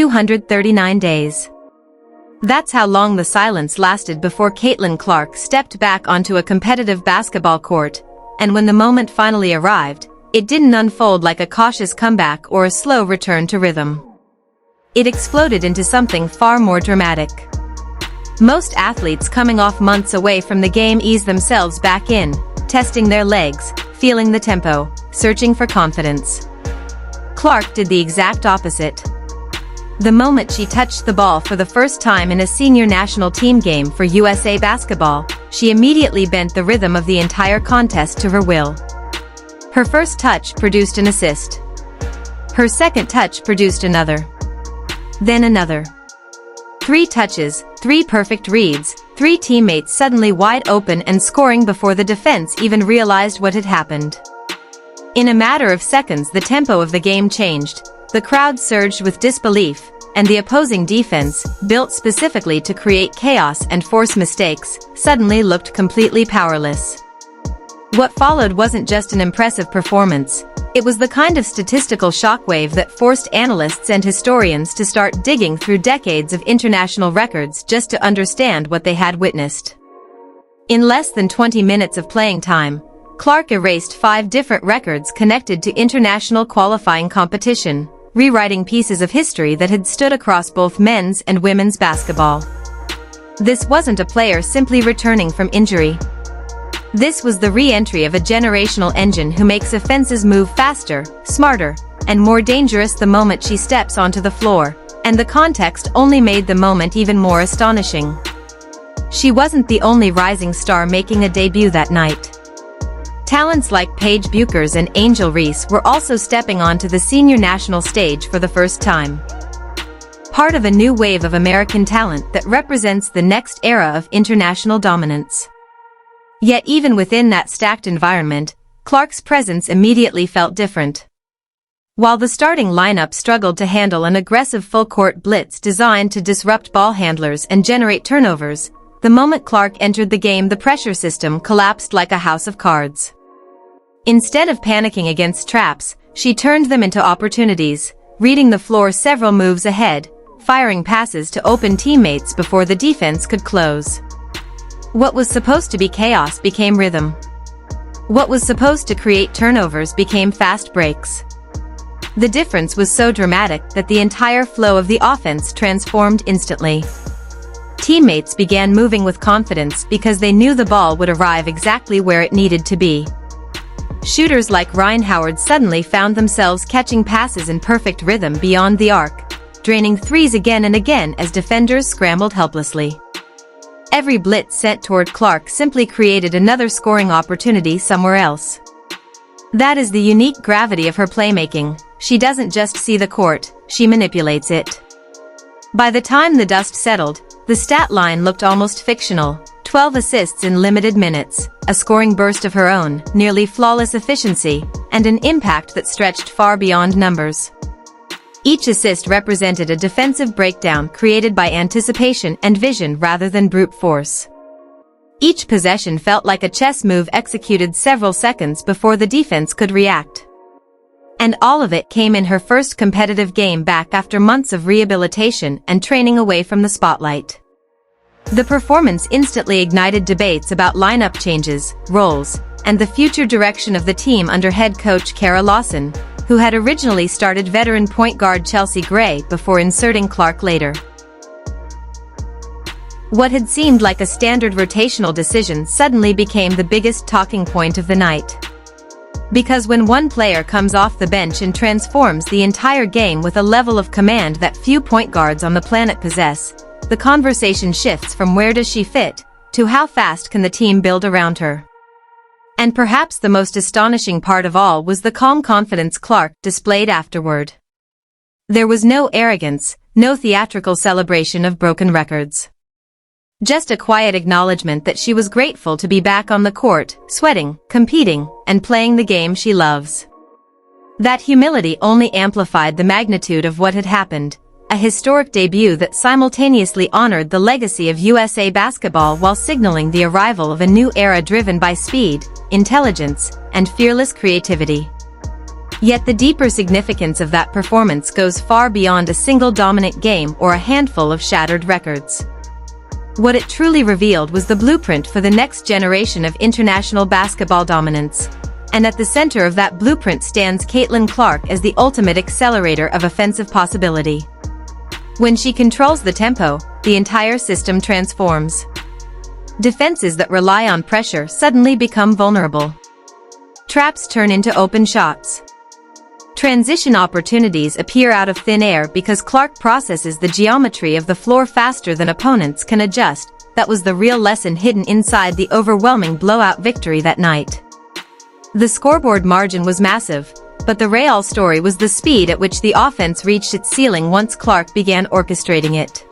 239 days. That's how long the silence lasted before Caitlin Clark stepped back onto a competitive basketball court, and when the moment finally arrived, it didn't unfold like a cautious comeback or a slow return to rhythm. It exploded into something far more dramatic. Most athletes coming off months away from the game ease themselves back in, testing their legs, feeling the tempo, searching for confidence. Clark did the exact opposite. The moment she touched the ball for the first time in a senior national team game for USA Basketball, she immediately bent the rhythm of the entire contest to her will. Her first touch produced an assist. Her second touch produced another. Then another. 3 touches, 3 perfect reads, 3 teammates suddenly wide open and scoring before the defense even realized what had happened. In a matter of seconds, the tempo of the game changed. The crowd surged with disbelief, and the opposing defense, built specifically to create chaos and force mistakes, suddenly looked completely powerless. What followed wasn't just an impressive performance, it was the kind of statistical shockwave that forced analysts and historians to start digging through decades of international records just to understand what they had witnessed. In less than 20 minutes of playing time, Clark erased 5 different records connected to international qualifying competition, rewriting pieces of history that had stood across both men's and women's basketball. This wasn't a player simply returning from injury. This was the re-entry of a generational engine who makes offenses move faster, smarter, and more dangerous the moment she steps onto the floor, and the context only made the moment even more astonishing. She wasn't the only rising star making a debut that night. Talents like Paige Bueckers and Reese were also stepping onto the senior national stage for the first time. Part of a new wave of American talent that represents the next era of international dominance. Yet even within that stacked environment, Clark's presence immediately felt different. While the starting lineup struggled to handle an aggressive full-court blitz designed to disrupt ball handlers and generate turnovers, the moment Clark entered the game, the pressure system collapsed like a house of cards. Instead of panicking against traps, she turned them into opportunities, reading the floor several moves ahead, firing passes to open teammates before the defense could close. What was supposed to be chaos became rhythm. What was supposed to create turnovers became fast breaks. The difference was so dramatic that the entire flow of the offense transformed instantly. Teammates began moving with confidence because they knew the ball would arrive exactly where it needed to be. Shooters like Ryan Howard suddenly found themselves catching passes in perfect rhythm beyond the arc, draining threes again and again as defenders scrambled helplessly. Every blitz sent toward Clark simply created another scoring opportunity somewhere else. That is the unique gravity of her playmaking. She doesn't just see the court, she manipulates it. By the time the dust settled, the stat line looked almost fictional: 12 assists in limited minutes, a scoring burst of her own, nearly flawless efficiency, and an impact that stretched far beyond numbers. Each assist represented a defensive breakdown created by anticipation and vision rather than brute force. Each possession felt like a chess move executed several seconds before the defense could react. And all of it came in her first competitive game back after months of rehabilitation and training away from the spotlight. The performance instantly ignited debates about lineup changes, roles, and the future direction of the team under head coach Kara Lawson, who had originally started veteran point guard Chelsea Gray before inserting Clark later. What had seemed like a standard rotational decision suddenly became the biggest talking point of the night. Because when one player comes off the bench and transforms the entire game with a level of command that few point guards on the planet possess, the conversation shifts from where does she fit, to how fast can the team build around her. And perhaps the most astonishing part of all was the calm confidence Clark displayed afterward. There was no arrogance, no theatrical celebration of broken records. Just a quiet acknowledgement that she was grateful to be back on the court, sweating, competing, and playing the game she loves. That humility only amplified the magnitude of what had happened, a historic debut that simultaneously honored the legacy of USA Basketball while signaling the arrival of a new era driven by speed, intelligence, and fearless creativity. Yet the deeper significance of that performance goes far beyond a single dominant game or a handful of shattered records. What it truly revealed was the blueprint for the next generation of international basketball dominance. And at the center of that blueprint stands Caitlin Clark as the ultimate accelerator of offensive possibility. When she controls the tempo, the entire system transforms. Defenses that rely on pressure suddenly become vulnerable. Traps turn into open shots. Transition opportunities appear out of thin air because Clark processes the geometry of the floor faster than opponents can adjust. That was the real lesson hidden inside the overwhelming blowout victory that night. The scoreboard margin was massive, but the real story was the speed at which the offense reached its ceiling once Clark began orchestrating it.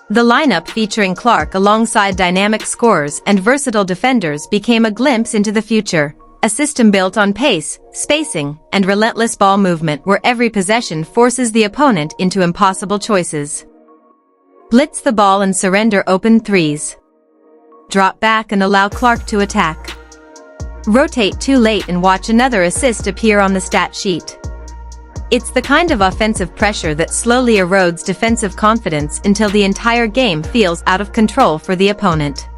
The lineup featuring Clark alongside dynamic scorers and versatile defenders became a glimpse into the future, a system built on pace, spacing, and relentless ball movement where every possession forces the opponent into impossible choices. Blitz the ball and surrender open threes. Drop back and allow Clark to attack. Rotate too late and watch another assist appear on the stat sheet. It's the kind of offensive pressure that slowly erodes defensive confidence until the entire game feels out of control for the opponent.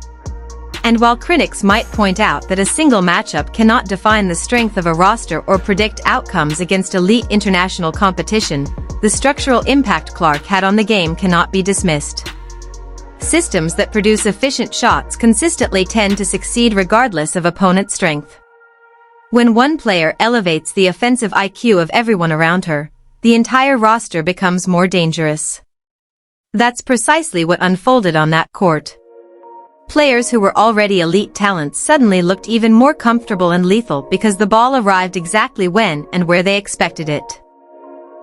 And while critics might point out that a single matchup cannot define the strength of a roster or predict outcomes against elite international competition, the structural impact Clark had on the game cannot be dismissed. Systems that produce efficient shots consistently tend to succeed regardless of opponent strength. When one player elevates the offensive IQ of everyone around her, the entire roster becomes more dangerous. That's precisely what unfolded on that court. Players who were already elite talents suddenly looked even more comfortable and lethal because the ball arrived exactly when and where they expected it.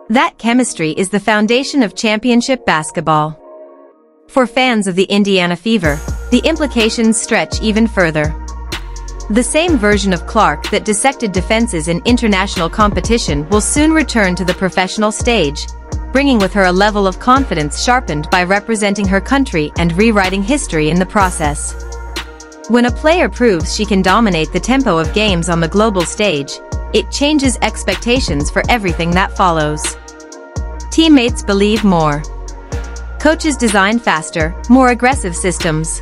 That chemistry is the foundation of championship basketball. For fans of the Indiana Fever, the implications stretch even further. The same version of Clark that dissected defenses in international competition will soon return to the professional stage, bringing with her a level of confidence sharpened by representing her country and rewriting history in the process. When a player proves she can dominate the tempo of games on the global stage, it changes expectations for everything that follows. Teammates believe more. Coaches design faster, more aggressive systems.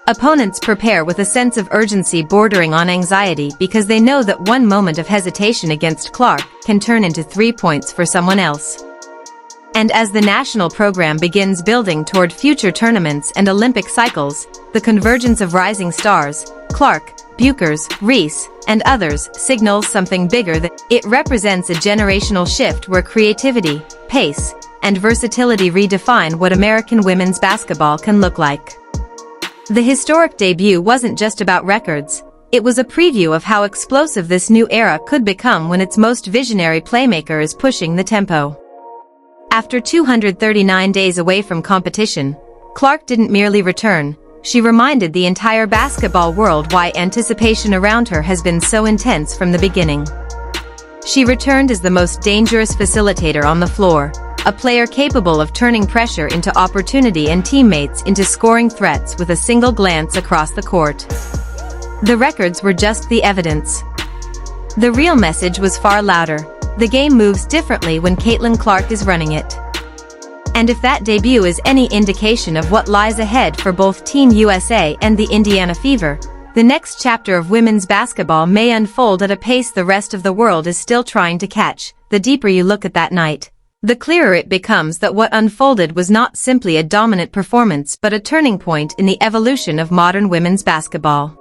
Opponents prepare with a sense of urgency bordering on anxiety because they know that one moment of hesitation against Clark can turn into 3 points for someone else. And as the national program begins building toward future tournaments and Olympic cycles, the convergence of rising stars, Clark, Bueckers, Reese, and others, signals something bigger. That it represents a generational shift where creativity, pace, and versatility redefine what American women's basketball can look like. The historic debut wasn't just about records, it was a preview of how explosive this new era could become when its most visionary playmaker is pushing the tempo. After 239 days away from competition, Clark didn't merely return, she reminded the entire basketball world why anticipation around her has been so intense from the beginning. She returned as the most dangerous facilitator on the floor, a player capable of turning pressure into opportunity and teammates into scoring threats with a single glance across the court. The records were just the evidence. The real message was far louder. The game moves differently when Caitlin Clark is running it. And if that debut is any indication of what lies ahead for both Team USA and the Indiana Fever, the next chapter of women's basketball may unfold at a pace the rest of the world is still trying to catch. The deeper you look at that night, the clearer it becomes that what unfolded was not simply a dominant performance but a turning point in the evolution of modern women's basketball.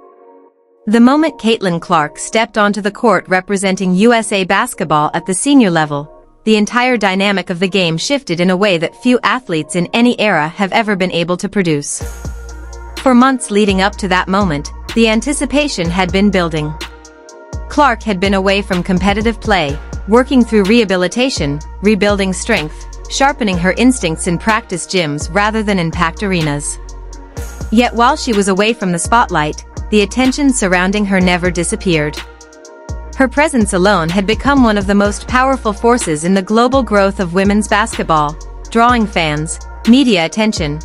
The moment Caitlin Clark stepped onto the court representing USA basketball at the senior level, the entire dynamic of the game shifted in a way that few athletes in any era have ever been able to produce. For months leading up to that moment, the anticipation had been building. Clark had been away from competitive play, working through rehabilitation, rebuilding strength, sharpening her instincts in practice gyms rather than in packed arenas. Yet while she was away from the spotlight, the attention surrounding her never disappeared. Her presence alone had become one of the most powerful forces in the global growth of women's basketball, drawing fans, media attention,